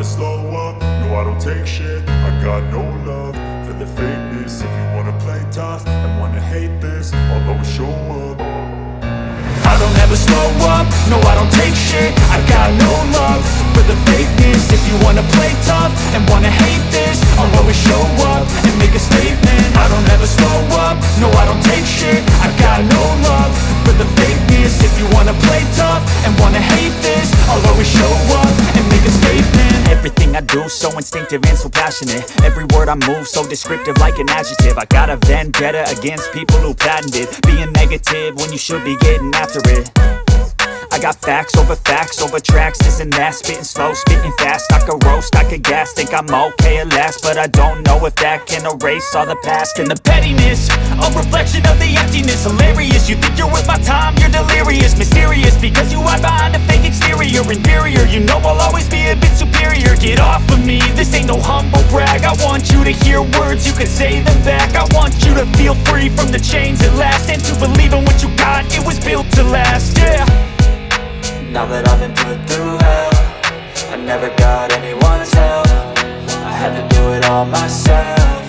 slow up, no I don't take shit. I got no love for the fakeness. If you wanna play tough and wanna hate this, I'll always show up. I don't ever slow up, no I don't take shit. I got no love for the fakeness. If you wanna play tough and wanna hate this, I'll always show up and make a statement. I don't ever slow up, no I don't take shit. I got no love for the fakeness. If you wanna play tough and wanna hate this, I'll always show up and make a statement. Everything I do so instinctive and so passionate. Every word I move so descriptive like an adjective. I got a vendetta against people who patented being negative when you should be getting after it. I got facts over tracks, this and that. Spitting slow, spitting fast. I could roast, I could gas. Think I'm okay at last, but I don't know if that can erase all the past. And the pettiness, a reflection of the emptiness. Hilarious, you think you're worth my time, you're delirious. Mysterious, because you hide behind a fake exterior. Inferior, you know I'll always be a bit superior. Get off of me, this ain't no humble brag. I want you to hear words, you can say them back. I want you to feel free from the chains at last, and to believe in what you got, it was built to last, yeah. Now that I've been put through hell, I never got anyone's help. I had to do it all myself.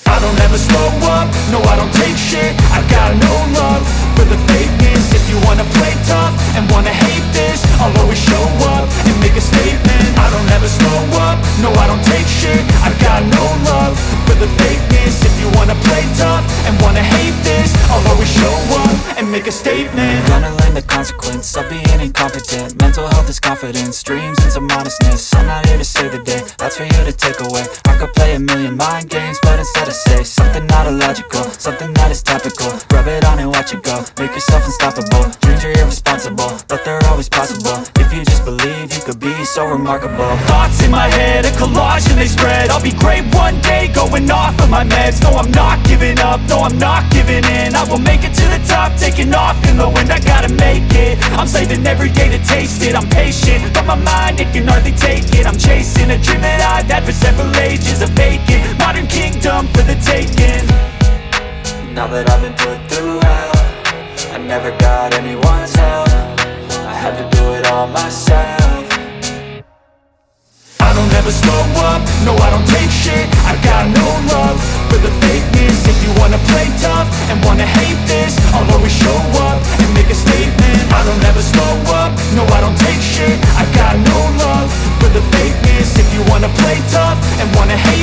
I don't ever slow up, no I don't take shit. I got no love for the fakeness. If you wanna play tough and wanna hate this, I'll always show up and make a statement. I don't ever slow up, no I don't take shit. I got no love for the fakeness. If you wanna play tough and wanna hate this, I'll always show up and make a statement. Gonna learn the consequence of being incompetent. Mental health is confidence, dreams and some honestness. I'm not here to save the day, that's for you to take away. I could play a million mind games, but instead I say something not illogical, something that is topical. Rub it on and watch it go, make yourself unstoppable. Dreams are irresponsible, but they're always possible. If you just believe, you could be so remarkable. Thoughts in my head, a collage and they spread. I'll be great one day, going off of my meds. No, I'm not giving up, no, I'm not giving in. I will make it to the top, taking off in the wind. I gotta make it, I'm saving every day to taste it. I'm patient, but my mind, it can hardly take it. I'm chasing a dream that I've had for several ages. A vacant, modern kingdom for the taking. Now that I've been put through hell, I never got anyone's help. I had to do it all myself. I don't ever slow up, no I don't take shit. I got no love for the fakeness. If you wanna play tough and wanna hate this, I'll always show up and make a statement. I don't ever slow up, no I don't take shit. I got no love for the fakeness. If you wanna play tough and wanna hate